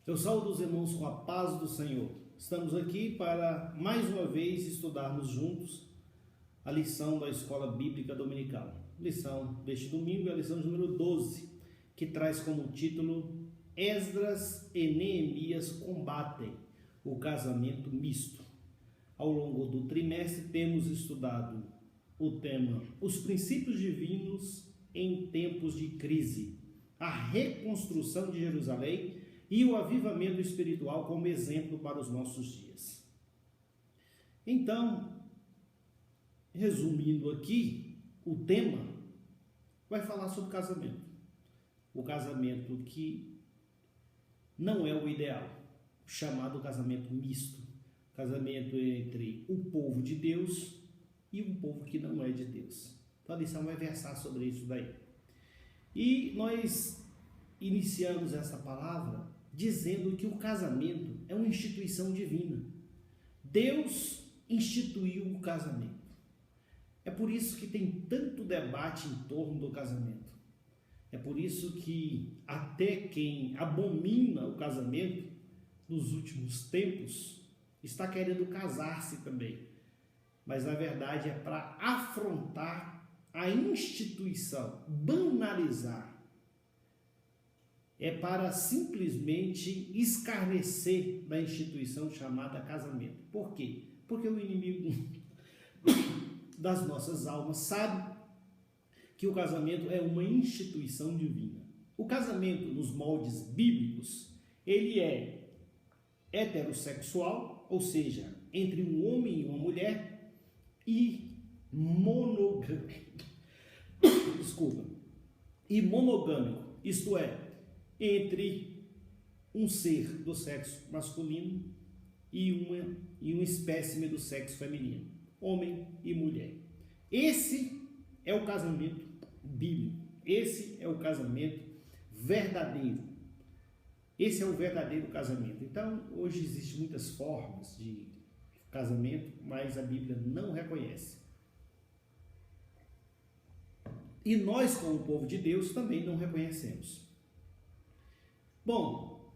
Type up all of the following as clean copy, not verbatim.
Eu saúdo os irmãos com a paz do Senhor. Estamos aqui para, mais uma vez, estudarmos juntos a lição da Escola Bíblica Dominical. Lição deste domingo é a lição número 12, que traz como título Esdras e Neemias combatem o casamento misto. Ao longo do trimestre temos estudado o tema Os princípios divinos em tempos de crise, a reconstrução de Jerusalém e o avivamento espiritual como exemplo para os nossos dias. Então, resumindo aqui, o tema vai falar sobre casamento. O casamento que não é o ideal, chamado casamento misto, casamento entre o povo de Deus e um povo que não é de Deus. Então a lição vai versar sobre isso daí. E nós iniciamos essa palavra dizendo que o casamento é uma instituição divina. Deus instituiu o casamento. É por isso que tem tanto debate em torno do casamento. É por isso que até quem abomina o casamento nos últimos tempos está querendo casar-se também. Mas na verdade é para afrontar a instituição, banalizar. É para simplesmente escarnecer da instituição chamada casamento. Por quê? Porque o inimigo das nossas almas sabe que o casamento é uma instituição divina. O casamento, nos moldes bíblicos, ele é heterossexual, ou seja, entre um homem e uma mulher, e monogâmico, isto é, entre um ser do sexo masculino e uma espécime do sexo feminino, homem e mulher. Esse é o casamento bíblico, esse é o casamento verdadeiro, esse é o verdadeiro casamento. Então, hoje existem muitas formas de casamento, mas a Bíblia não reconhece. E nós, como povo de Deus, também não reconhecemos. Bom,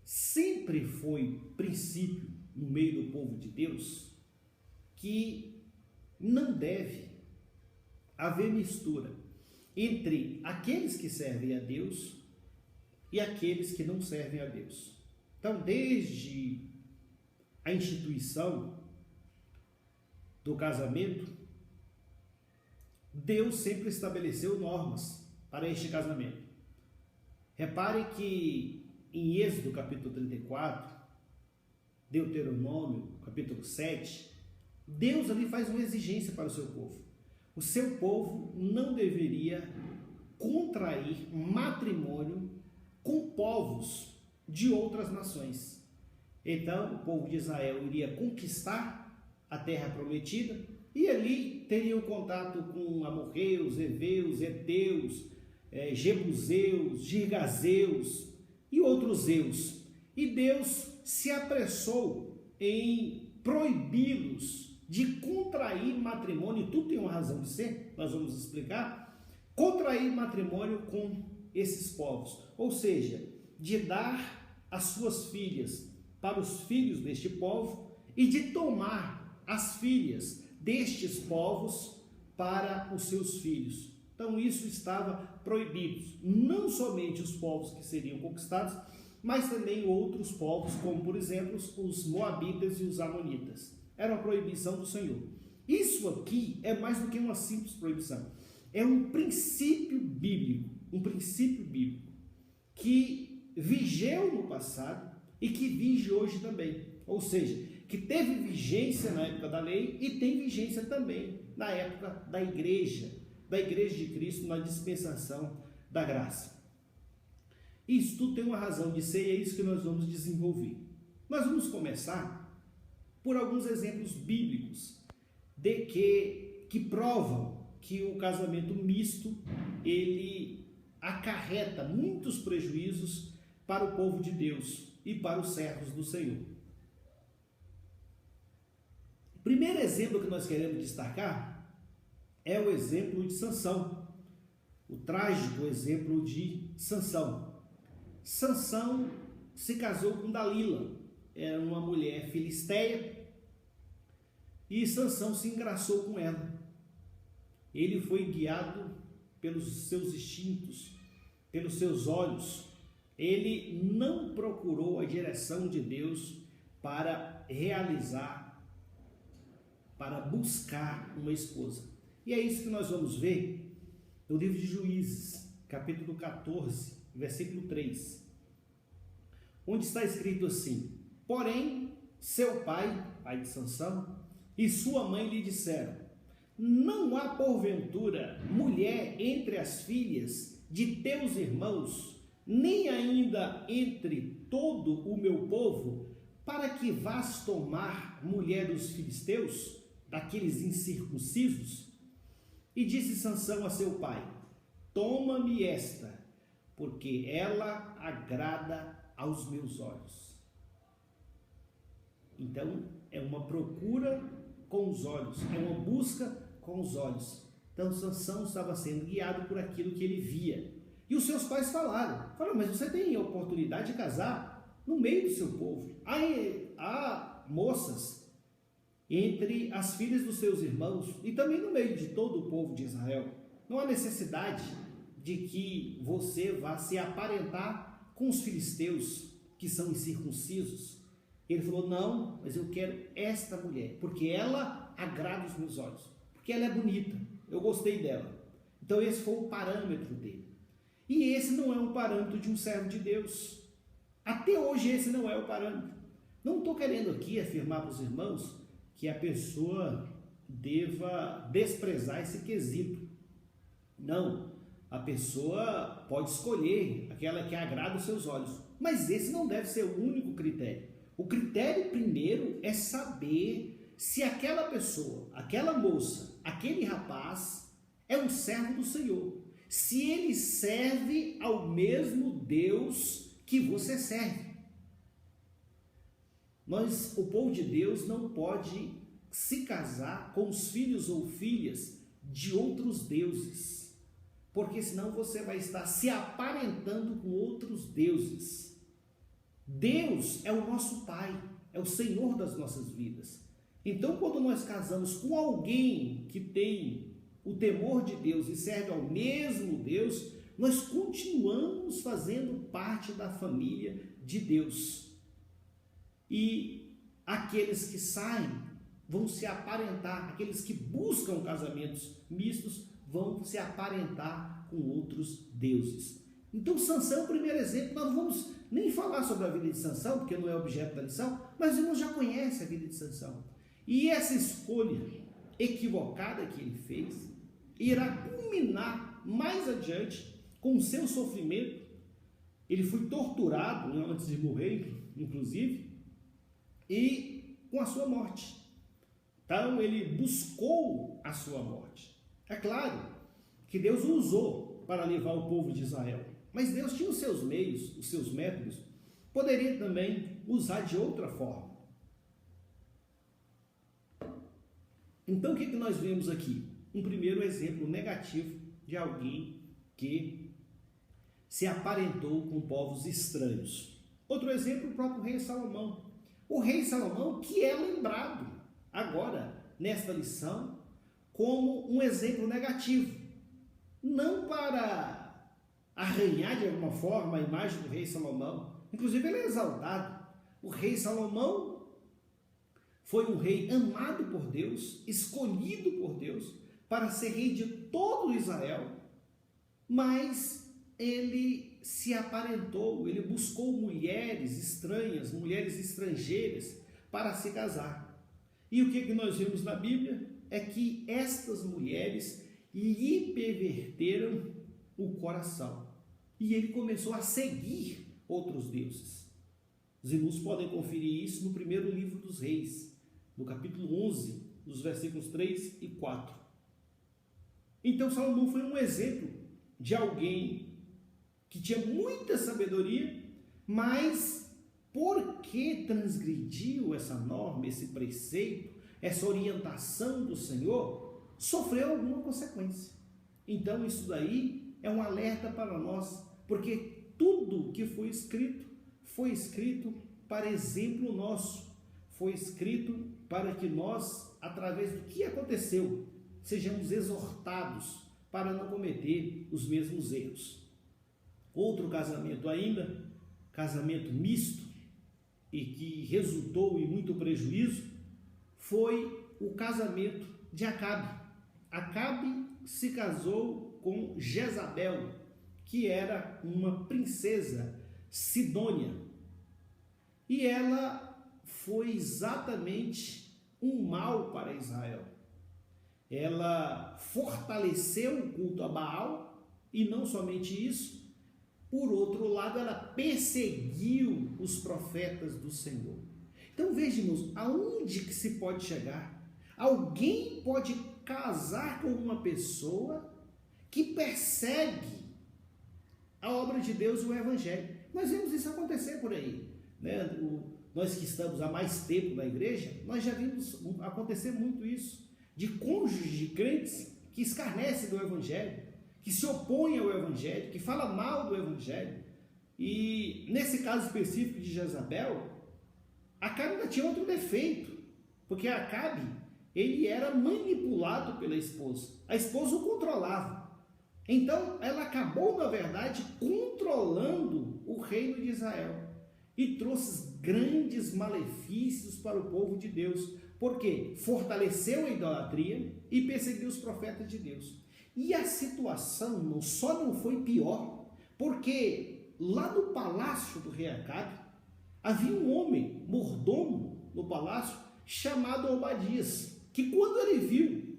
sempre foi princípio no meio do povo de Deus que não deve haver mistura entre aqueles que servem a Deus e aqueles que não servem a Deus. Então, desde a instituição do casamento, Deus sempre estabeleceu normas para este casamento. Repare que em Êxodo capítulo 34, Deuteronômio capítulo 7, Deus ali faz uma exigência para o seu povo. O seu povo não deveria contrair matrimônio com povos de outras nações. Então, o povo de Israel iria conquistar a terra prometida e ali teria o contato com amorreus, heveus, heteus, jebuseus, girgazeus e outros eus. E Deus se apressou em proibi-los de contrair matrimônio, tudo tem uma razão de ser, nós vamos explicar, contrair matrimônio com esses povos, ou seja, de dar as suas filhas para os filhos deste povo e de tomar as filhas destes povos para os seus filhos. Então isso estava proibido, não somente os povos que seriam conquistados, mas também outros povos, como por exemplo os moabitas e os amonitas. Era uma proibição do Senhor. Isso aqui é mais do que uma simples proibição. É um princípio bíblico que vigeu no passado e que vige hoje também. Ou seja, que teve vigência na época da lei e tem vigência também na época da igreja de Cristo, na dispensação da graça. Isso tudo tem uma razão de ser e é isso que nós vamos desenvolver. Nós vamos começar por alguns exemplos bíblicos que provam que o casamento misto ele acarreta muitos prejuízos para o povo de Deus e para os servos do Senhor. O primeiro exemplo que nós queremos destacar é o exemplo de Sansão, o trágico exemplo de Sansão. Sansão se casou com Dalila, era uma mulher filisteia, e Sansão se engraçou com ela. Ele foi guiado pelos seus instintos, pelos seus olhos. Ele não procurou a direção de Deus para realizar, para buscar uma esposa. E é isso que nós vamos ver no livro de Juízes, capítulo 14, versículo 3, onde está escrito assim: porém, seu pai de Sansão, e sua mãe lhe disseram: não há porventura mulher entre as filhas de teus irmãos, nem ainda entre todo o meu povo, para que vás tomar mulher dos filisteus, daqueles incircuncisos? E disse Sansão a seu pai: toma-me esta, porque ela agrada aos meus olhos. Então, é uma procura com os olhos, é uma busca com os olhos. Então, Sansão estava sendo guiado por aquilo que ele via. E os seus pais falaram, mas você tem a oportunidade de casar no meio do seu povo. Há moças entre as filhas dos seus irmãos e também no meio de todo o povo de Israel. Não há necessidade de que você vá se aparentar com os filisteus que são incircuncisos. Ele falou: não, mas eu quero esta mulher, porque ela agrada os meus olhos, porque ela é bonita, eu gostei dela. Então esse foi o parâmetro dele. E esse não é um parâmetro de um servo de Deus. Até hoje esse não é o parâmetro. Não estou querendo aqui afirmar para os irmãos que a pessoa deva desprezar esse quesito. Não, a pessoa pode escolher aquela que agrada os seus olhos, mas esse não deve ser o único critério. O critério primeiro é saber se aquela pessoa, aquela moça, aquele rapaz é um servo do Senhor, se ele serve ao mesmo Deus que você serve. O povo de Deus não pode se casar com os filhos ou filhas de outros deuses, porque senão você vai estar se aparentando com outros deuses. Deus é o nosso Pai, é o Senhor das nossas vidas. Então, quando nós casamos com alguém que tem o temor de Deus e serve ao mesmo Deus, nós continuamos fazendo parte da família de Deus. E aqueles que saem vão se aparentar, aqueles que buscam casamentos mistos vão se aparentar com outros deuses. Então, Sansão é o primeiro exemplo. Nós não vamos nem falar sobre a vida de Sansão, porque não é objeto da lição, mas os irmãos já conhecem a vida de Sansão. E essa escolha equivocada que ele fez irá culminar mais adiante com o seu sofrimento. Ele foi torturado antes de morrer, inclusive, e com a sua morte. Então, ele buscou a sua morte. É claro que Deus o usou para levar o povo de Israel, mas Deus tinha os seus meios, os seus métodos, poderia também usar de outra forma. Então, o que nós vemos aqui? Um primeiro exemplo negativo de alguém que se aparentou com povos estranhos. Outro exemplo, o próprio rei Salomão. O rei Salomão, que é lembrado agora, nesta lição, como um exemplo negativo. Não para arranhar de alguma forma a imagem do rei Salomão. Inclusive, ele é exaltado. O rei Salomão foi um rei amado por Deus, escolhido por Deus, para ser rei de todo Israel, mas ele se aparentou, ele buscou mulheres estranhas, mulheres estrangeiras para se casar. E o que nós vemos na Bíblia é que estas mulheres lhe perverteram o coração e ele começou a seguir outros deuses. Os irmãos podem conferir isso no primeiro livro dos Reis, no capítulo 11, nos versículos 3 e 4. Então Salomão foi um exemplo de alguém que tinha muita sabedoria, mas porque transgrediu essa norma, esse preceito, essa orientação do Senhor, sofreu alguma consequência. Então isso daí é um alerta para nós, porque tudo que foi escrito foi escrito para exemplo nosso, foi escrito para que nós, através do que aconteceu, sejamos exortados para não cometer os mesmos erros. Outro casamento ainda, casamento misto, e que resultou em muito prejuízo, foi o casamento de Acabe. Acabe se casou com Jezabel, que era uma princesa sidônia, e ela foi exatamente um mal para Israel. Ela fortaleceu o culto a Baal, e não somente isso, por outro lado, ela perseguiu os profetas do Senhor. Então vejamos, aonde que se pode chegar? Alguém pode casar com uma pessoa que persegue a obra de Deus e o Evangelho. Nós vemos isso acontecer por aí, né? Nós que estamos há mais tempo na igreja, nós já vimos acontecer muito isso, de cônjuges de crentes que escarnecem do Evangelho, que se opõem ao Evangelho, que fala mal do Evangelho. E nesse caso específico de Jezabel, Acabe ainda tinha outro defeito, porque Acabe, ele era manipulado pela esposa, a esposa o controlava. Então ela acabou, na verdade, controlando o reino de Israel e trouxe grandes malefícios para o povo de Deus, porque fortaleceu a idolatria e perseguiu os profetas de Deus. E a situação só não foi pior, porque lá no palácio do rei Acabe, havia um homem, mordomo no palácio, chamado Obadias, que quando ele viu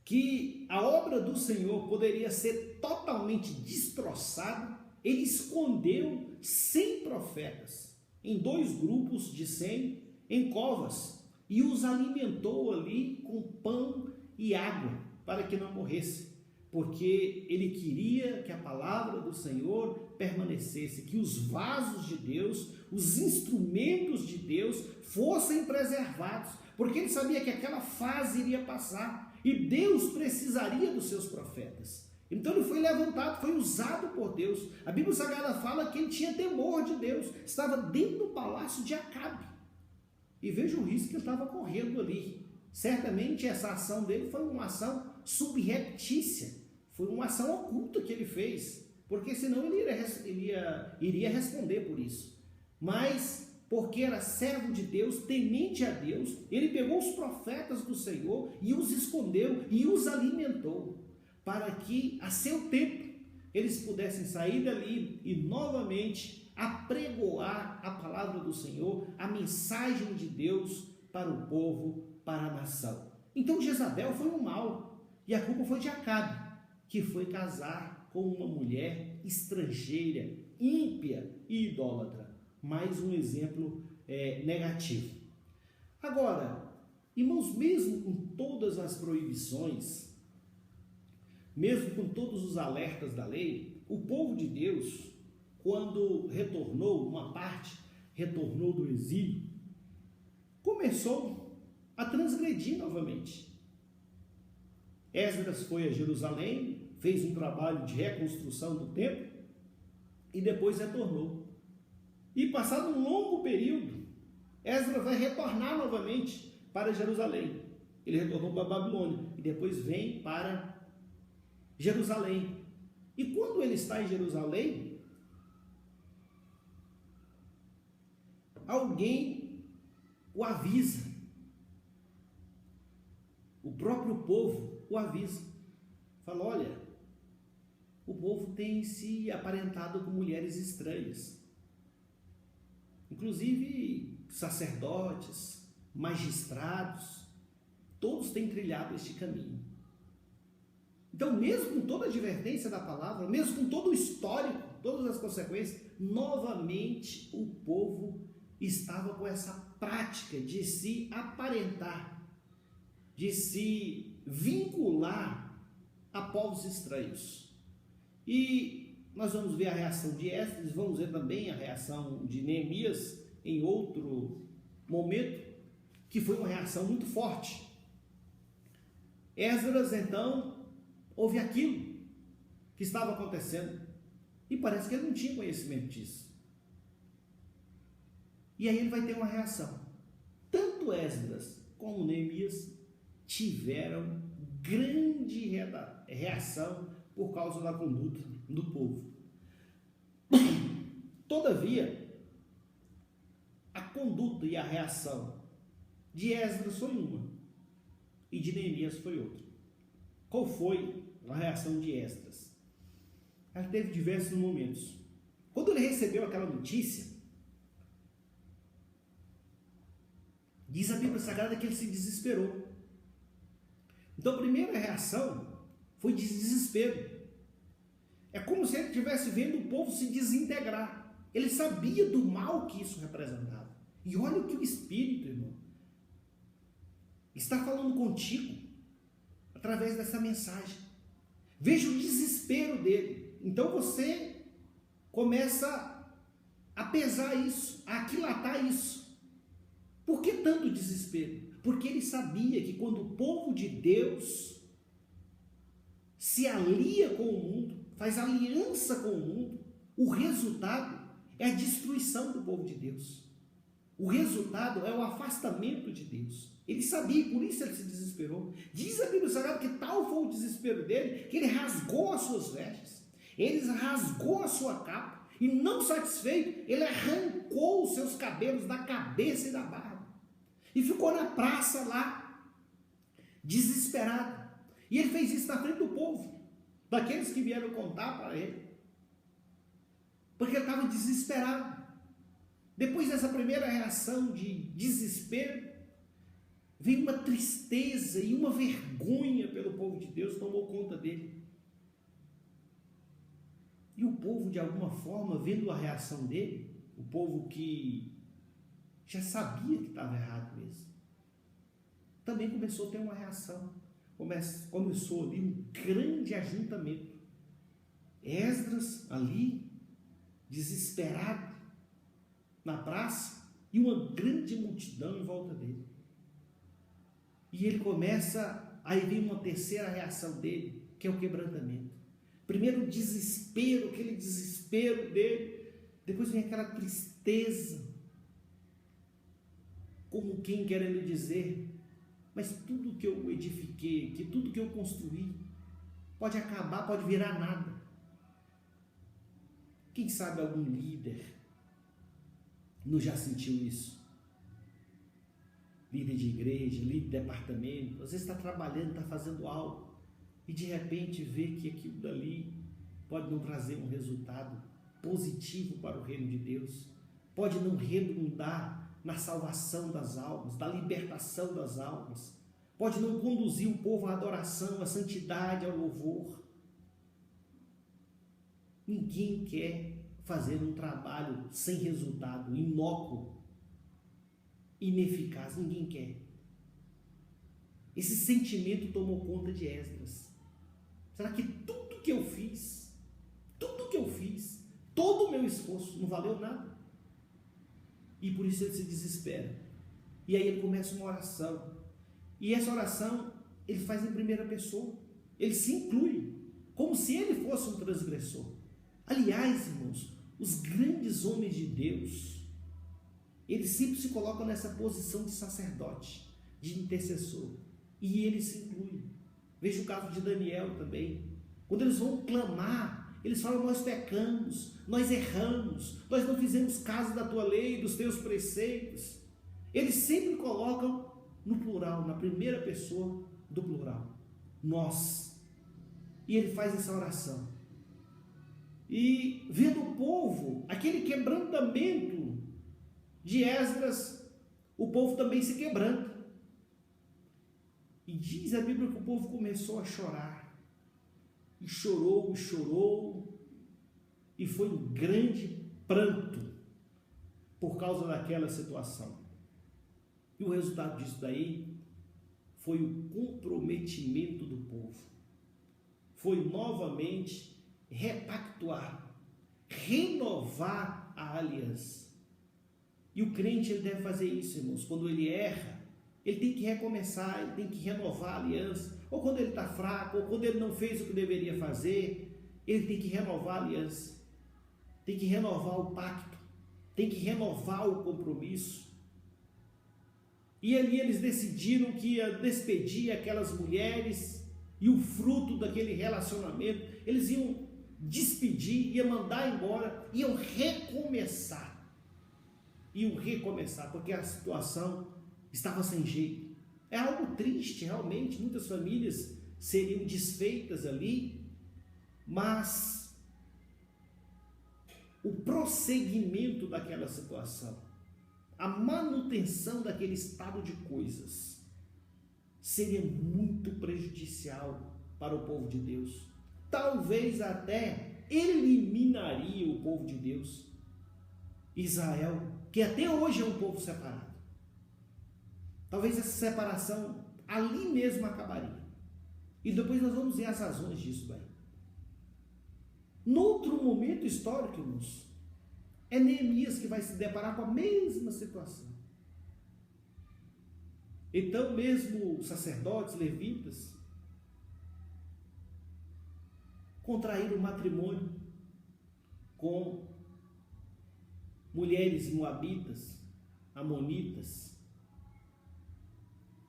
que a obra do Senhor poderia ser totalmente destroçada, ele escondeu 100 profetas em 2 grupos de 100 em covas e os alimentou ali com pão e água para que não morresse, porque ele queria que a palavra do Senhor permanecesse, que os vasos de Deus, os instrumentos de Deus fossem preservados, porque ele sabia que aquela fase iria passar e Deus precisaria dos seus profetas. Então ele foi levantado, foi usado por Deus. A Bíblia Sagrada fala que ele tinha temor de Deus, estava dentro do palácio de Acabe. E veja o risco que ele estava correndo ali. Certamente essa ação dele foi uma ação subreptícia, foi uma ação oculta que ele fez, porque senão ele iria responder por isso. Mas, porque era servo de Deus, temente a Deus, ele pegou os profetas do Senhor e os escondeu e os alimentou, para que a seu tempo eles pudessem sair dali e novamente apregoar a palavra do Senhor, a mensagem de Deus para o povo, para a nação. Então Jezabel foi um mal, e a culpa foi de Acabe, que foi casar com uma mulher estrangeira, ímpia e idólatra. Mais um exemplo negativo. Agora, irmãos, mesmo com todas as proibições, mesmo com todos os alertas da lei, o povo de Deus, quando retornou, uma parte retornou do exílio, começou a transgredir novamente. Esdras foi a Jerusalém, fez um trabalho de reconstrução do templo e depois retornou. E passado um longo período, Esdras vai retornar novamente para Jerusalém. Ele retornou para a Babilônia e depois vem para Jerusalém. E quando ele está em Jerusalém, alguém o avisa. O próprio povo o avisa. Fala, olha, o povo tem se aparentado com mulheres estranhas. Inclusive sacerdotes, magistrados, todos têm trilhado este caminho. Então, mesmo com toda a advertência da palavra, mesmo com todo o histórico, todas as consequências, novamente o povo estava com essa prática de se aparentar, de se vincular a povos estranhos. E nós vamos ver a reação de Esdras, vamos ver também a reação de Neemias em outro momento, que foi uma reação muito forte. Esdras, então, ouve aquilo que estava acontecendo e parece que ele não tinha conhecimento disso. E aí ele vai ter uma reação. Tanto Esdras como Neemias tiveram grande reação por causa da conduta do povo. Todavia, a conduta e a reação de Esdras foi uma e de Neemias foi outra. Qual foi a reação de Esdras? Ela teve diversos momentos. Quando ele recebeu aquela notícia, diz a Bíblia Sagrada que ele se desesperou. Então a primeira reação foi de desespero. É como se ele estivesse vendo o povo se desintegrar. Ele sabia do mal que isso representava. E olha o que o Espírito, irmão, está falando contigo através dessa mensagem. Veja o desespero dele. Então você começa a pesar isso, a aquilatar isso. Por que tanto desespero? Porque ele sabia que quando o povo de Deus se alia com o mundo, faz aliança com o mundo, o resultado é a destruição do povo de Deus. O resultado é o afastamento de Deus. Ele sabia, por isso ele se desesperou. Diz a Bíblia Sagrada que tal foi o desespero dele, que ele rasgou as suas vestes, ele rasgou a sua capa, e não satisfeito, ele arrancou os seus cabelos da cabeça e da barba, e ficou na praça lá, desesperado. E ele fez isso na frente do povo, daqueles que vieram contar para ele, porque ele estava desesperado. Depois dessa primeira reação de desespero, veio uma tristeza e uma vergonha pelo povo de Deus, tomou conta dele. E o povo, de alguma forma, vendo a reação dele, o povo que já sabia que estava errado mesmo, também começou a ter uma reação. Começou ali um grande ajuntamento. Esdras ali, desesperado, na praça, e uma grande multidão em volta dele. E ele começa, aí vem uma terceira reação dele, que é o quebrantamento. Primeiro o desespero, aquele desespero dele, depois vem aquela tristeza, como quem querendo dizer, mas tudo que eu edifiquei, que tudo que eu construí, pode acabar, pode virar nada. Quem sabe algum líder não já sentiu isso? Líder de igreja, líder de departamento, às vezes está trabalhando, está fazendo algo, e de repente vê que aquilo dali pode não trazer um resultado positivo para o reino de Deus, pode não redundar na salvação das almas, da libertação das almas, pode não conduzir o povo à adoração, à santidade, ao louvor. Ninguém quer fazer um trabalho sem resultado, inócuo, ineficaz, ninguém quer. Esse sentimento tomou conta de Esdras. Será que tudo que eu fiz, todo o meu esforço não valeu nada? E por isso ele se desespera. E aí ele começa uma oração. E essa oração ele faz em primeira pessoa. Ele se inclui, como se ele fosse um transgressor. Aliás, irmãos, os grandes homens de Deus, eles sempre se colocam nessa posição de sacerdote, de intercessor. E ele se inclui. Veja o caso de Daniel também. Quando eles vão clamar, eles falam: nós pecamos, nós erramos, nós não fizemos caso da tua lei, dos teus preceitos. Eles sempre colocam no plural, na primeira pessoa do plural, nós. E ele faz essa oração. E vendo o povo, aquele quebrantamento de Esdras, o povo também se quebranta. E diz a Bíblia que o povo começou a chorar. E chorou, e foi um grande pranto por causa daquela situação. E o resultado disso daí foi o comprometimento do povo. Foi novamente repactuar, renovar a aliança. E o crente, ele deve fazer isso, irmãos. Quando ele erra, ele tem que recomeçar, ele tem que renovar a aliança. Ou quando ele está fraco, ou quando ele não fez o que deveria fazer, ele tem que renovar a aliança, tem que renovar o pacto. tem que renovar o compromisso. E ali eles decidiram que ia despedir aquelas mulheres e o fruto daquele relacionamento, eles iam despedir, iam mandar embora, iam recomeçar. Iam recomeçar, porque a situação estava sem jeito. É algo triste, realmente, muitas famílias seriam desfeitas ali, mas o prosseguimento daquela situação, a manutenção daquele estado de coisas, seria muito prejudicial para o povo de Deus. Talvez até eliminaria o povo de Deus, Israel, que até hoje é um povo separado. Talvez essa separação ali mesmo acabaria. E depois nós vamos ver as razões disso daí. Noutro momento histórico, irmãos, é Neemias que vai se deparar com a mesma situação. Então, mesmo sacerdotes, levitas, contraíram matrimônio com mulheres moabitas, amonitas.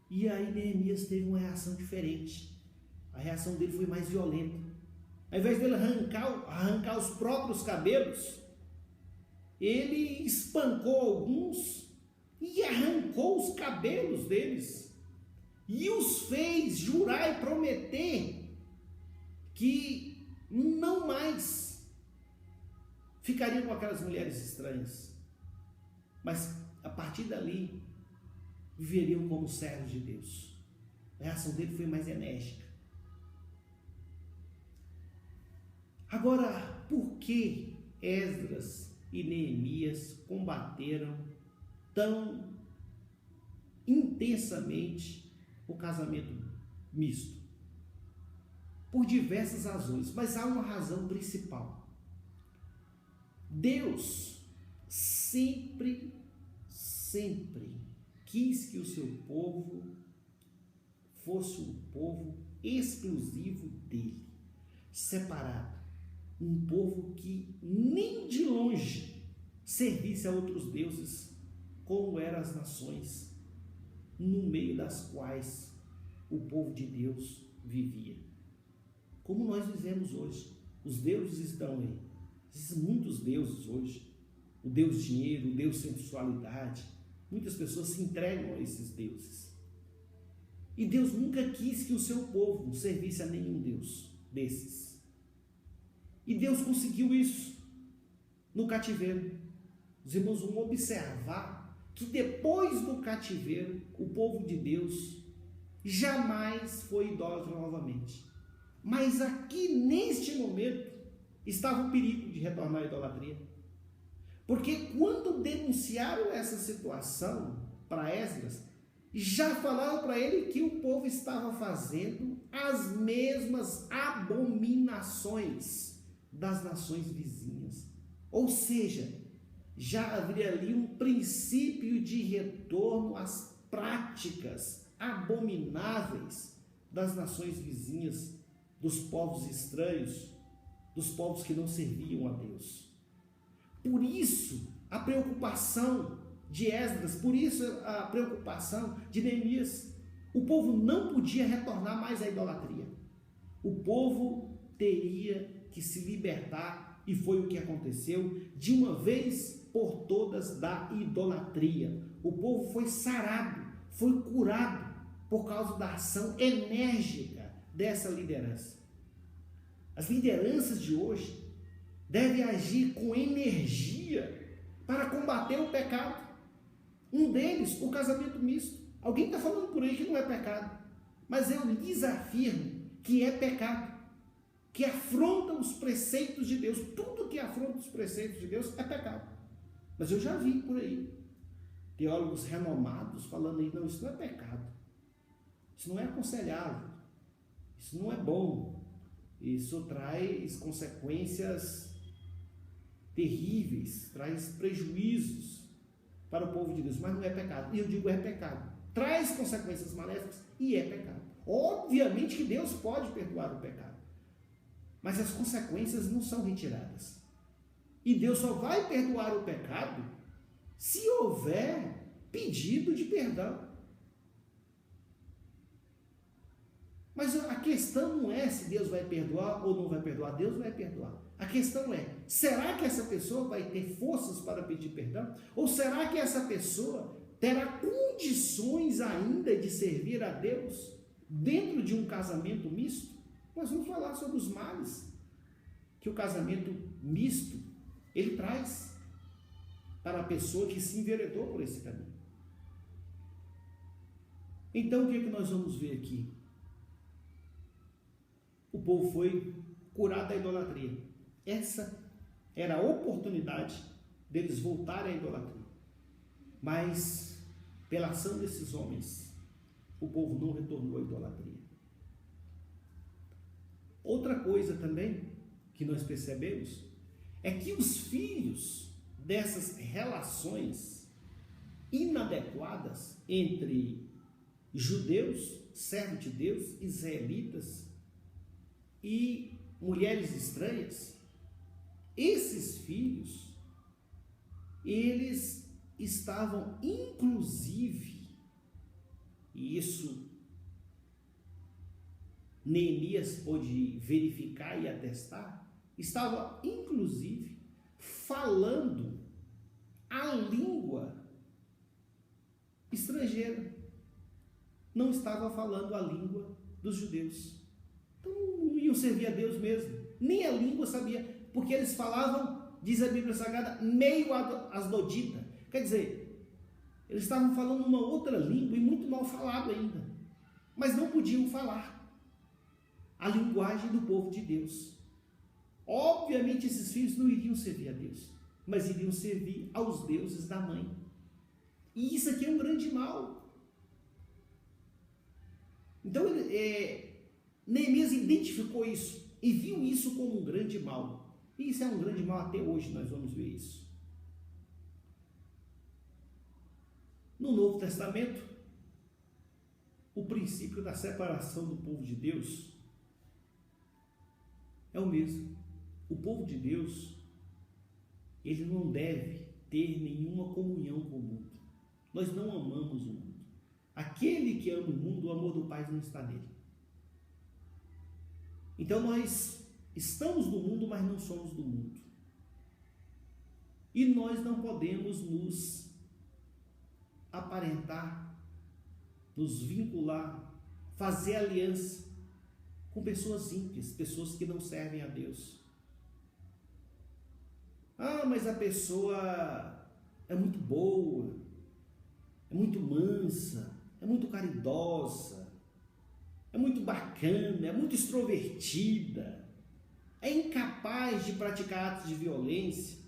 E aí Neemias teve uma reação diferente. A reação dele foi mais violenta. Ao invés dele arrancar os próprios cabelos, ele espancou alguns e arrancou os cabelos deles e os fez jurar e prometer que não mais ficariam com aquelas mulheres estranhas, mas a partir dali viveriam como servos de Deus. A reação dele foi mais enérgica. Agora, por que Esdras e Neemias combateram tão intensamente o casamento misto? Por diversas razões, mas há uma razão principal. Deus sempre quis que o seu povo fosse um povo exclusivo dele, separado. Um povo que nem de longe servisse a outros deuses, como eram as nações no meio das quais o povo de Deus vivia. Como nós vivemos hoje. Os deuses estão aí. Existem muitos deuses hoje. O Deus dinheiro, o Deus sensualidade. Muitas pessoas se entregam a esses deuses. E Deus nunca quis que o seu povo servisse a nenhum Deus desses. E Deus conseguiu isso no cativeiro. Os irmãos vão observar que depois do cativeiro, o povo de Deus jamais foi idólatra novamente. Mas aqui, neste momento, estava o perigo de retornar à idolatria. Porque quando denunciaram essa situação para Esdras, já falaram para ele que o povo estava fazendo as mesmas abominações das nações vizinhas. Ou seja, já haveria ali um princípio de retorno às práticas abomináveis das nações vizinhas, dos povos estranhos, dos povos que não serviam a Deus. Por isso, a preocupação de Esdras, por isso a preocupação de Neemias. O povo não podia retornar mais à idolatria. O povo teria que se libertar, e foi o que aconteceu, de uma vez por todas, da idolatria. O povo foi sarado, foi curado por causa da ação enérgica dessa liderança. As lideranças de hoje devem agir com energia para combater o pecado. Um deles, o casamento misto. Alguém está falando por aí que não é pecado, mas eu lhes afirmo que é pecado, que afronta os preceitos de Deus. Tudo que afronta os preceitos de Deus é pecado. Mas eu já vi por aí teólogos renomados falando aí, não, isso não é pecado, isso não é aconselhável, isso não é bom, isso traz consequências terríveis, traz prejuízos para o povo de Deus, mas não é pecado. E eu digo é pecado, traz consequências maléficas e é pecado. Obviamente que Deus pode perdoar o pecado, mas as consequências não são retiradas. E Deus só vai perdoar o pecado se houver pedido de perdão. Mas a questão não é se Deus vai perdoar ou não vai perdoar. Deus vai perdoar. A questão é, será que essa pessoa vai ter forças para pedir perdão? Ou será que essa pessoa terá condições ainda de servir a Deus dentro de um casamento misto? Nós vamos falar sobre os males que o casamento misto ele traz para a pessoa que se enveredou por esse caminho. Então, o que é que nós vamos ver aqui? O povo foi curado da idolatria. Essa era a oportunidade deles voltarem à idolatria. Mas, pela ação desses homens, o povo não retornou à idolatria. Outra coisa também que nós percebemos é que os filhos dessas relações inadequadas entre judeus, servos de Deus, israelitas e mulheres estranhas, esses filhos, eles estavam inclusive, e isso Neemias pôde verificar e atestar, estava inclusive falando a língua estrangeira, não estava falando a língua dos judeus. Então não iam servir a Deus mesmo, nem a língua sabia, porque eles falavam, diz a Bíblia Sagrada, meio asdodita, quer dizer, eles estavam falando uma outra língua e muito mal falado ainda, mas não podiam falar a linguagem do povo de Deus. Obviamente esses filhos não iriam servir a Deus, mas iriam servir aos deuses da mãe. E isso aqui é um grande mal. Então Neemias identificou isso e viu isso como um grande mal. E isso é um grande mal até hoje, nós vamos ver isso. No Novo Testamento, o princípio da separação do povo de Deus é o mesmo. O povo de Deus, ele não deve ter nenhuma comunhão com o mundo. Nós não amamos o mundo. Aquele que ama o mundo, o amor do Pai não está nele. Então nós estamos no mundo, mas não somos do mundo. E nós não podemos nos aparentar, nos vincular, fazer aliança com pessoas ímpias, pessoas que não servem a Deus. Ah, mas a pessoa é muito boa, é muito mansa, é muito caridosa, é muito bacana, é muito extrovertida, é incapaz de praticar atos de violência.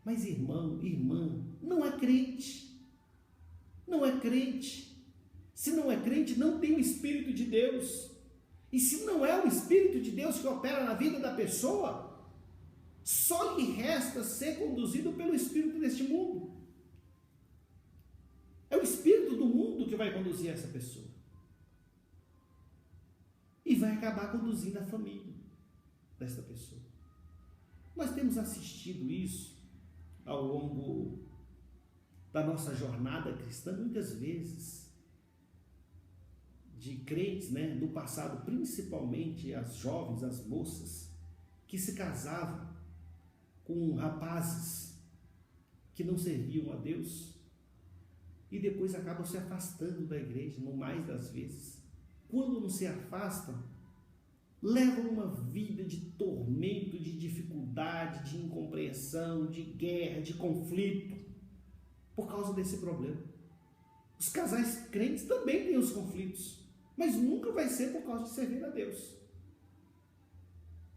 Mas irmão, irmã, não é crente. Não é crente. Se não é crente, não tem o Espírito de Deus. E se não é o Espírito de Deus que opera na vida da pessoa, só lhe resta ser conduzido pelo Espírito deste mundo. É o Espírito do mundo que vai conduzir essa pessoa. E vai acabar conduzindo a família dessa pessoa. Nós temos assistido isso ao longo da nossa jornada cristã, muitas vezes, de crentes, do passado, principalmente as jovens, as moças, que se casavam com rapazes que não serviam a Deus e depois acabam se afastando da igreja, no mais das vezes. Quando não se afastam, levam uma vida de tormento, de dificuldade, de incompreensão, de guerra, de conflito, por causa desse problema. Os casais crentes também têm os conflitos, mas nunca vai ser por causa de servir a Deus.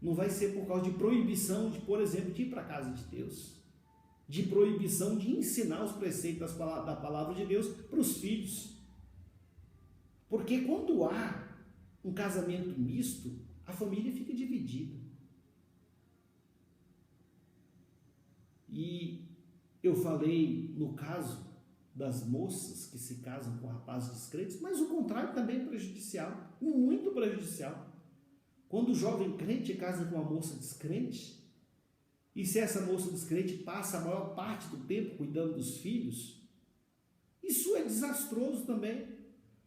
Não vai ser por causa de proibição, por exemplo, de ir para a casa de Deus, de proibição de ensinar os preceitos da palavra de Deus para os filhos. Porque quando há um casamento misto, a família fica dividida. E eu falei no caso das moças que se casam com rapazes descrentes, mas o contrário também é prejudicial, muito prejudicial. Quando o jovem crente casa com uma moça descrente, E se essa moça descrente passa a maior parte do tempo cuidando dos filhos, isso é desastroso também,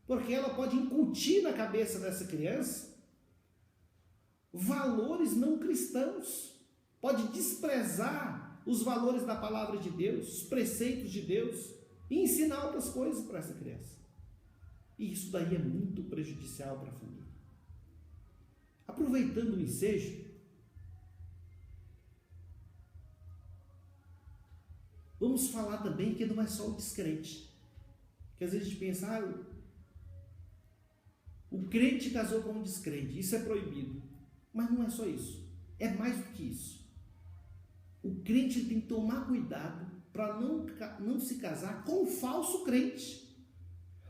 porque ela pode incutir na cabeça dessa criança valores não cristãos, pode desprezar os valores da palavra de Deus, os preceitos de Deus, e ensinar outras coisas para essa criança. E isso daí é muito prejudicial para a família. Aproveitando o ensejo, vamos falar também que não é só o descrente. Que às vezes a gente pensa, o crente casou com um descrente, isso é proibido. Mas não é só isso, é mais do que isso. O crente tem que tomar cuidado para não se casar com o falso crente.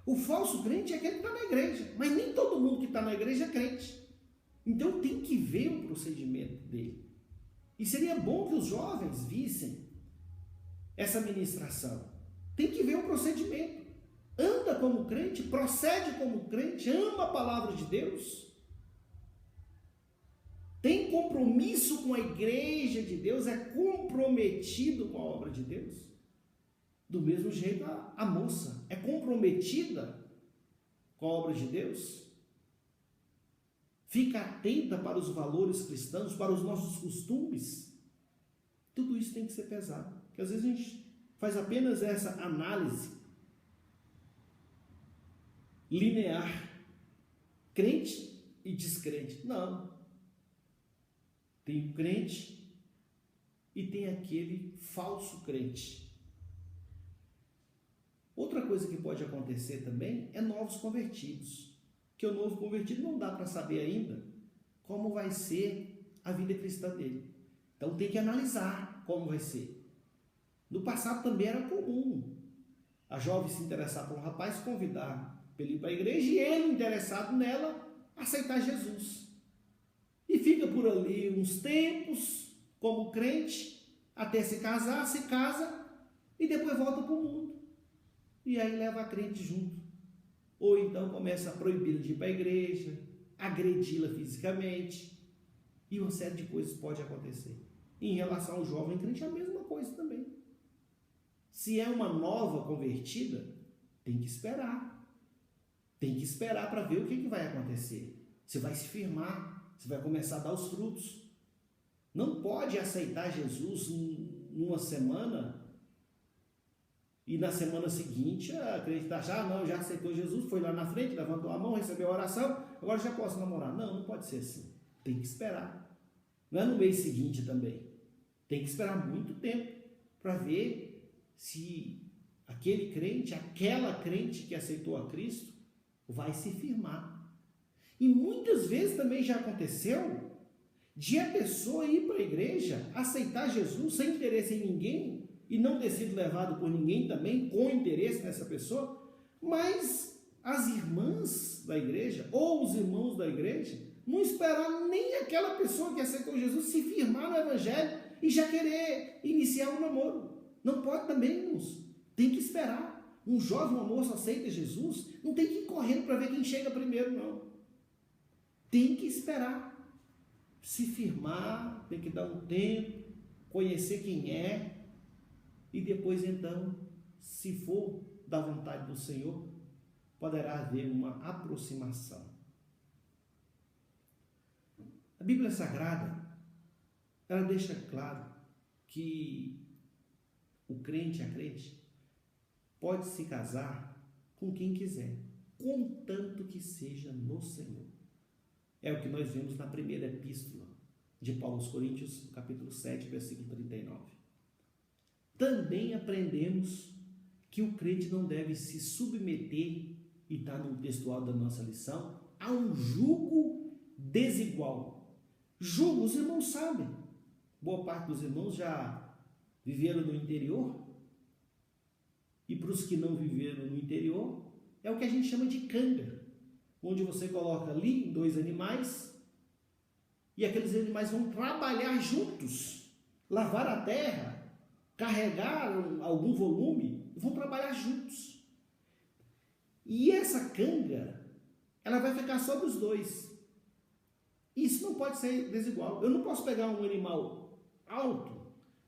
O falso crente é aquele que está na igreja, mas nem todo mundo que está na igreja é crente. Então tem que ver o procedimento dele. E seria bom que os jovens vissem essa ministração. Tem que ver o procedimento. Anda como crente, procede como crente, ama a palavra de Deus. Tem compromisso com a igreja de Deus, é comprometido com a obra de Deus. Do mesmo jeito a moça é comprometida com a obra de Deus. Fica atenta para os valores cristãos, para os nossos costumes. Tudo isso tem que ser pesado. Porque às vezes a gente faz apenas essa análise linear, crente e descrente. Não. Tem o crente e tem aquele falso crente. Outra coisa que pode acontecer também é novos convertidos. Que o novo convertido não dá para saber ainda como vai ser a vida cristã dele. Então tem que analisar como vai ser. No passado também era comum a jovem se interessar por um rapaz, convidar para ele ir para a igreja e ele, interessado nela, aceitar Jesus. E fica por ali uns tempos como crente, até se casar, se casa e depois volta para o mundo. E aí leva a crente junto. Ou então começa a proibir de ir para a igreja, agredi-la fisicamente, e uma série de coisas pode acontecer. Em relação ao jovem crente, é a mesma coisa também. Se é uma nova convertida, tem que esperar. Tem que esperar para ver o que vai acontecer. Se vai se firmar, se vai começar a dar os frutos. Não pode aceitar Jesus numa semana e na semana seguinte a crente já aceitou Jesus, foi lá na frente, levantou a mão, recebeu a oração, agora já posso namorar. Não pode ser assim. Tem que esperar. Não é no mês seguinte também. Tem que esperar muito tempo para ver se aquele crente, aquela crente que aceitou a Cristo, vai se firmar. E muitas vezes também já aconteceu de a pessoa ir para a igreja, aceitar Jesus sem interesse em ninguém e não ter sido levado por ninguém também com interesse nessa pessoa, mas as irmãs da igreja ou os irmãos da igreja não esperaram nem aquela pessoa que aceitou Jesus se firmar no evangelho e já querer iniciar um namoro. Não pode também, irmãos. Tem que esperar. Um jovem, uma moça aceita Jesus, não tem que ir correndo para ver quem chega primeiro, não. Tem que esperar. Se firmar, tem que dar um tempo, conhecer quem é, e depois então, se for da vontade do Senhor, poderá haver uma aproximação. A Bíblia Sagrada, ela deixa claro que o crente, a crente, pode se casar com quem quiser, contanto que seja no Senhor. É o que nós vemos na primeira epístola de Paulo aos Coríntios, capítulo 7, versículo 39. Também aprendemos que o crente não deve se submeter, e está no textual da nossa lição, a um jugo desigual. Jugo, os irmãos sabem. Boa parte dos irmãos já viveram no interior. E para os que não viveram no interior, é o que a gente chama de canga, onde você coloca ali 2 animais e aqueles animais vão trabalhar juntos, lavar a terra, carregar algum volume, vão trabalhar juntos. E essa canga, ela vai ficar sobre os dois. Isso não pode ser desigual. Eu não posso pegar um animal alto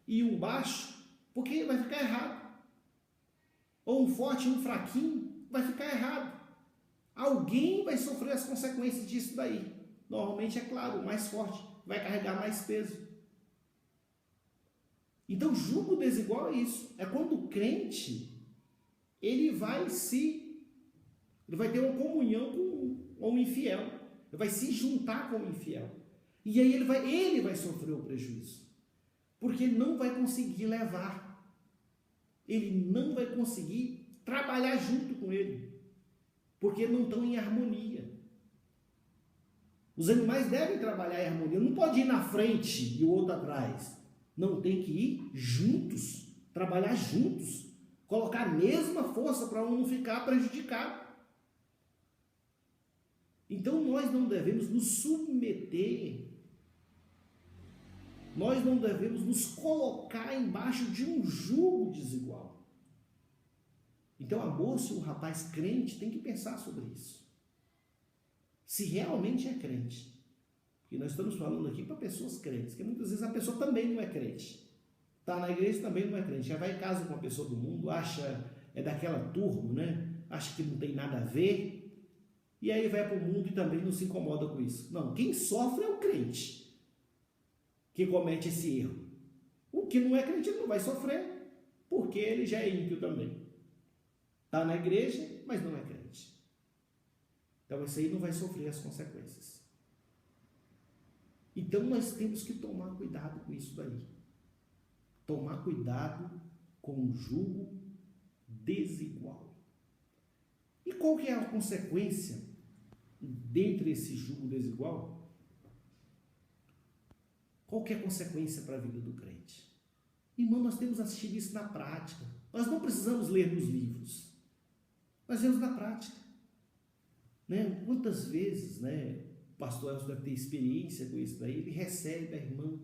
e um baixo, porque vai ficar errado. Ou um forte e um fraquinho, vai ficar errado. Alguém vai sofrer as consequências disso daí. Normalmente, é claro, o mais forte vai carregar mais peso. Então, jugo desigual é isso. É quando o crente, ele vai ter uma comunhão com o infiel. Ele vai se juntar com o infiel. E aí ele vai sofrer o prejuízo. Porque ele não vai conseguir levar. Ele não vai conseguir trabalhar junto com ele. Porque não estão em harmonia. Os animais devem trabalhar em harmonia. Não pode ir na frente e o outro atrás. Não, tem que ir juntos. Trabalhar juntos. Colocar a mesma força para um não ficar prejudicado. Então nós não devemos nos submeter. Nós não devemos nos colocar embaixo de um jugo desigual. Então a moça e o rapaz crente tem que pensar sobre isso. Se realmente é crente. Porque nós estamos falando aqui para pessoas crentes, que muitas vezes a pessoa também não é crente. Está na igreja também não é crente. Já vai em casa com uma pessoa do mundo, acha, é daquela turma, né? Acha que não tem nada a ver. E aí vai para o mundo e também não se incomoda com isso. Não, quem sofre é o crente que comete esse erro. O que não é crente ele não vai sofrer, porque ele já é ímpio também. Está na igreja, mas não é crente. Então esse aí não vai sofrer as consequências. Então nós temos que tomar cuidado com isso daí. Tomar cuidado com o jugo desigual. E qual que é a consequência dentre esse jugo desigual? Qual que é a consequência para a vida do crente? Irmão, nós temos assistido isso na prática. Nós não precisamos ler nos livros. Nós vemos na prática. Né? Quantas vezes, né, o pastor Elcio deve ter experiência com isso daí, ele recebe a irmã,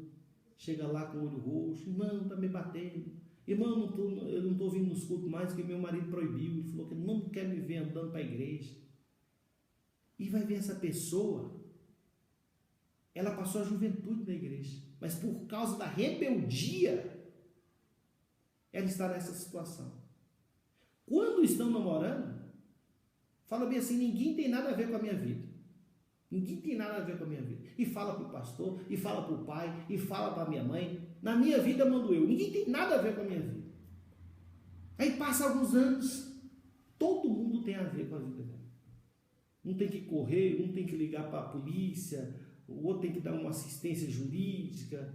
chega lá com o olho roxo, irmão, está me batendo. Irmão, eu não estou vindo nos cultos mais, porque meu marido proibiu, ele falou que não quer me ver andando para a igreja. E vai ver essa pessoa, ela passou a juventude na igreja, mas por causa da rebeldia, ela está nessa situação. Quando estão namorando, fala bem assim, ninguém tem nada a ver com a minha vida. Ninguém tem nada a ver com a minha vida. E fala para o pastor, e fala para o pai, e fala para a minha mãe. Na minha vida mando eu. Ninguém tem nada a ver com a minha vida. Aí passa alguns anos, todo mundo tem a ver com a vida dela. Um tem que correr, um tem que ligar para a polícia, o outro tem que dar uma assistência jurídica,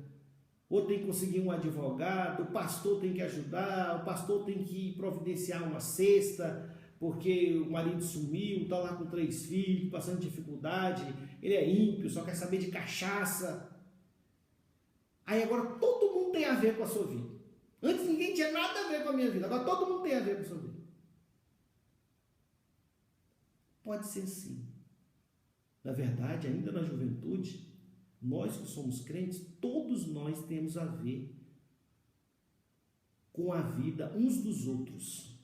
o outro tem que conseguir um advogado, o pastor tem que ajudar, o pastor tem que providenciar uma cesta, porque o marido sumiu, está lá com 3 filhos, passando dificuldade, ele é ímpio, só quer saber de cachaça. Aí agora todo mundo tem a ver com a sua vida. Antes ninguém tinha nada a ver com a minha vida, agora todo mundo tem a ver com a sua vida. Pode ser sim. Na verdade, ainda na juventude, nós que somos crentes, todos nós temos a ver com a vida uns dos outros.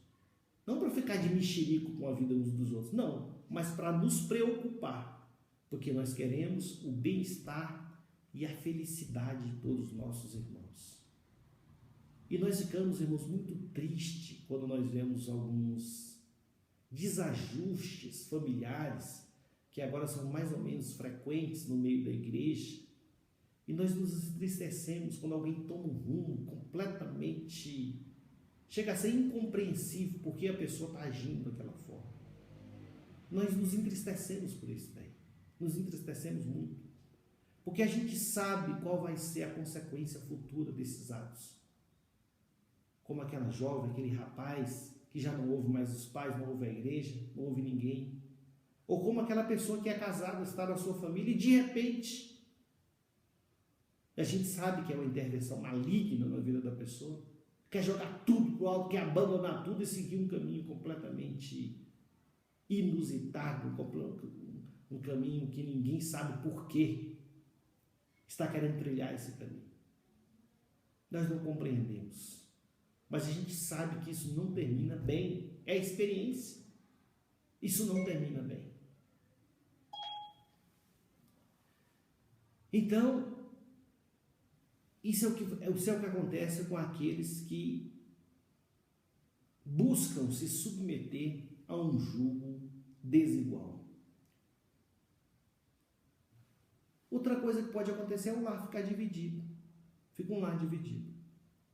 Não para ficar de mexerico com a vida uns dos outros, não, mas para nos preocupar, porque nós queremos o bem-estar e a felicidade de todos os nossos irmãos. E nós ficamos, irmãos, muito tristes quando nós vemos alguns desajustes familiares, que agora são mais ou menos frequentes no meio da igreja, e nós nos entristecemos quando alguém toma um rumo completamente... Chega a ser incompreensível porque a pessoa está agindo daquela forma. Nós nos entristecemos por isso daí. Nos entristecemos muito. Porque a gente sabe qual vai ser a consequência futura desses atos. Como aquela jovem, aquele rapaz que já não ouve mais os pais, não ouve a igreja, não ouve ninguém. Ou como aquela pessoa que é casada, está na sua família e de repente a gente sabe que é uma intervenção maligna na vida da pessoa. Quer jogar tudo para o alto, quer abandonar tudo e seguir um caminho completamente inusitado, um caminho que ninguém sabe por quê está querendo trilhar esse caminho. Nós não compreendemos, mas a gente sabe que isso não termina bem, é a experiência. Isso não termina bem. Então, Isso é o que acontece com aqueles que buscam se submeter a um jugo desigual. Outra coisa que pode acontecer é o lar ficar dividido. Fica um lar dividido.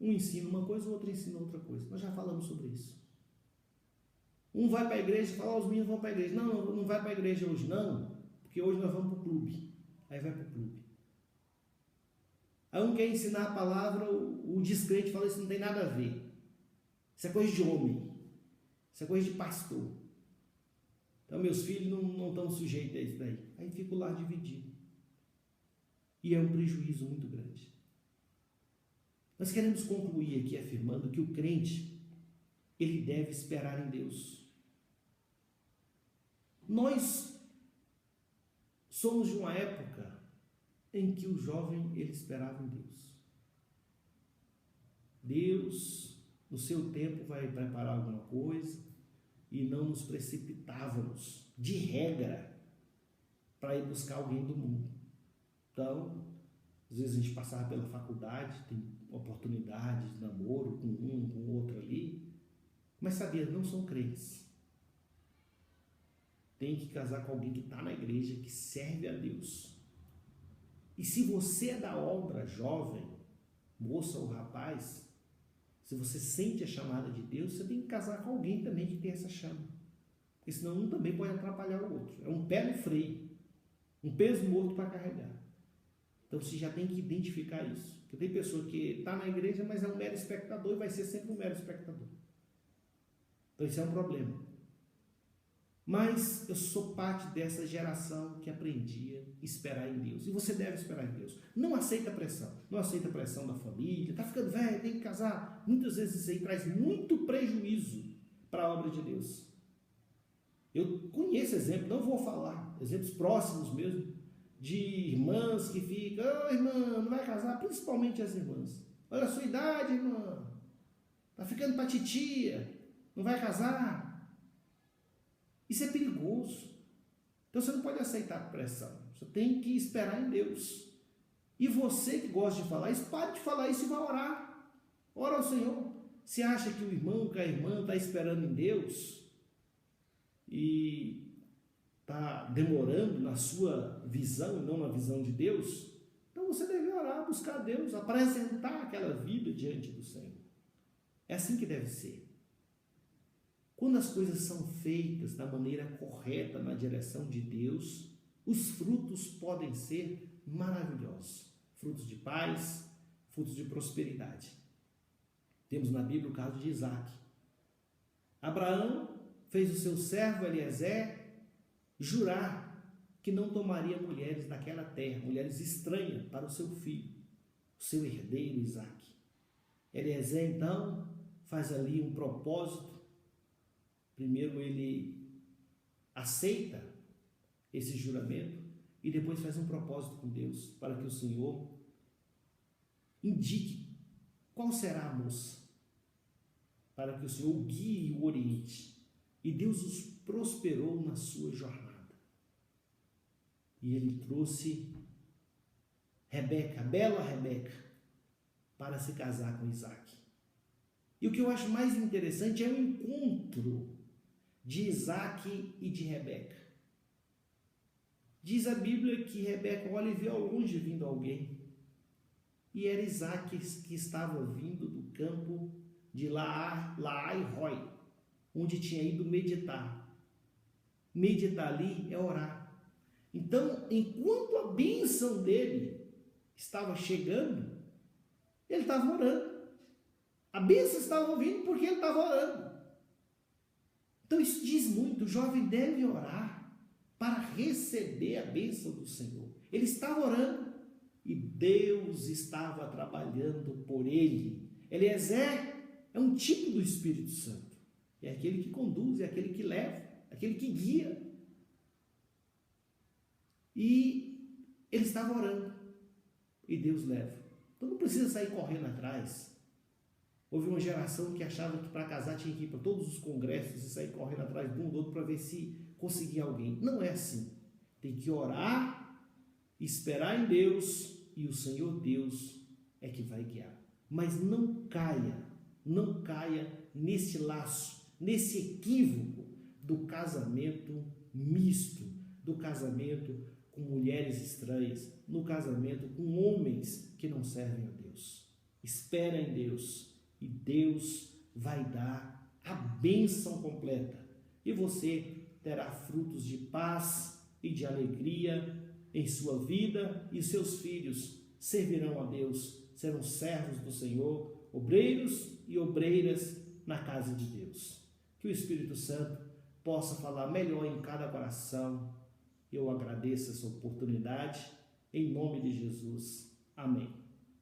Um ensina uma coisa, o outro ensina outra coisa. Nós já falamos sobre isso. Um vai para a igreja e fala, os meninos vão para a igreja. Não, não vai para a igreja hoje não, porque hoje nós vamos para o clube. Aí vai para o clube. Aí um quer ensinar a palavra, o descrente fala, isso não tem nada a ver. Isso é coisa de homem. Isso é coisa de pastor. Então meus filhos não estão sujeitos a isso daí. Aí fica o lar dividido. E é um prejuízo muito grande. Nós queremos concluir aqui afirmando que o crente, ele deve esperar em Deus. Nós somos de uma época em que o jovem, ele esperava em Deus. Deus, no seu tempo, vai preparar alguma coisa e não nos precipitávamos, de regra, para ir buscar alguém do mundo. Então, às vezes a gente passava pela faculdade, tem oportunidade de namoro com um, com outro ali, mas sabia, não são crentes. Tem que casar com alguém que está na igreja, que serve a Deus. E se você é da obra, jovem, moça ou rapaz, se você sente a chamada de Deus, você tem que casar com alguém também que tem essa chama. Porque senão um também pode atrapalhar o outro. É um pé no freio, um peso morto para carregar. Então você já tem que identificar isso. Porque tem pessoa que está na igreja, mas é um mero espectador e vai ser sempre um mero espectador. Então isso é um problema. Mas eu sou parte dessa geração que aprendia a esperar em Deus. E você deve esperar em Deus. Não aceita pressão. Não aceita a pressão da família. Está ficando velho, tem que casar. Muitas vezes isso aí traz muito prejuízo para a obra de Deus. Eu conheço exemplos, não vou falar, exemplos próximos mesmo, de irmãs que ficam, irmã, não vai casar, principalmente as irmãs. Olha a sua idade, irmã. Está ficando para titia, não vai casar. Isso é perigoso. Então você não pode aceitar pressão. Você tem que esperar em Deus. E você que gosta de falar isso, pare de falar isso e vá orar. Ora ao Senhor. Você acha que o irmão, que a irmã está esperando em Deus e está demorando na sua visão, não na visão de Deus? Então você deve orar, buscar Deus, apresentar aquela vida diante do Senhor. É assim que deve ser. Quando as coisas são feitas da maneira correta, na direção de Deus, os frutos podem ser maravilhosos. Frutos de paz, frutos de prosperidade. Temos na Bíblia o caso de Isaac. Abraão fez o seu servo Eliezer jurar que não tomaria mulheres daquela terra, mulheres estranhas, para o seu filho, o seu herdeiro Isaac. Eliezer, então, faz ali um propósito. Primeiro ele aceita esse juramento e depois faz um propósito com Deus para que o Senhor indique qual será a moça, para que o Senhor o guie e o oriente. E Deus os prosperou na sua jornada. E ele trouxe Rebeca, a bela Rebeca, para se casar com Isaac. E o que eu acho mais interessante é o encontro de Isaac e de Rebeca. Diz a Bíblia que Rebeca olha e vê ao longe vindo alguém. E era Isaac que estava vindo do campo de Laai-Roi, onde tinha ido meditar. Meditar ali é orar. Então, enquanto a bênção dele estava chegando, ele estava orando. A bênção estava vindo porque ele estava orando. Então isso diz muito, o jovem deve orar para receber a bênção do Senhor. Ele estava orando e Deus estava trabalhando por ele. Eliezer é um tipo do Espírito Santo. É aquele que conduz, é aquele que leva, é aquele que guia. E ele estava orando e Deus leva. Então não precisa sair correndo atrás. Houve uma geração que achava que para casar tinha que ir para todos os congressos e sair correndo atrás de um ou do outro para ver se conseguia alguém. Não é assim. Tem que orar, esperar em Deus e o Senhor Deus é que vai guiar. Mas não caia nesse laço, nesse equívoco do casamento misto, do casamento com mulheres estranhas, no casamento com homens que não servem a Deus. Espera em Deus e Deus vai dar a bênção completa e você terá frutos de paz e de alegria em sua vida e seus filhos servirão a Deus, serão servos do Senhor, obreiros e obreiras na casa de Deus. Que o Espírito Santo possa falar melhor em cada coração. Eu agradeço essa oportunidade, em nome de Jesus. Amém.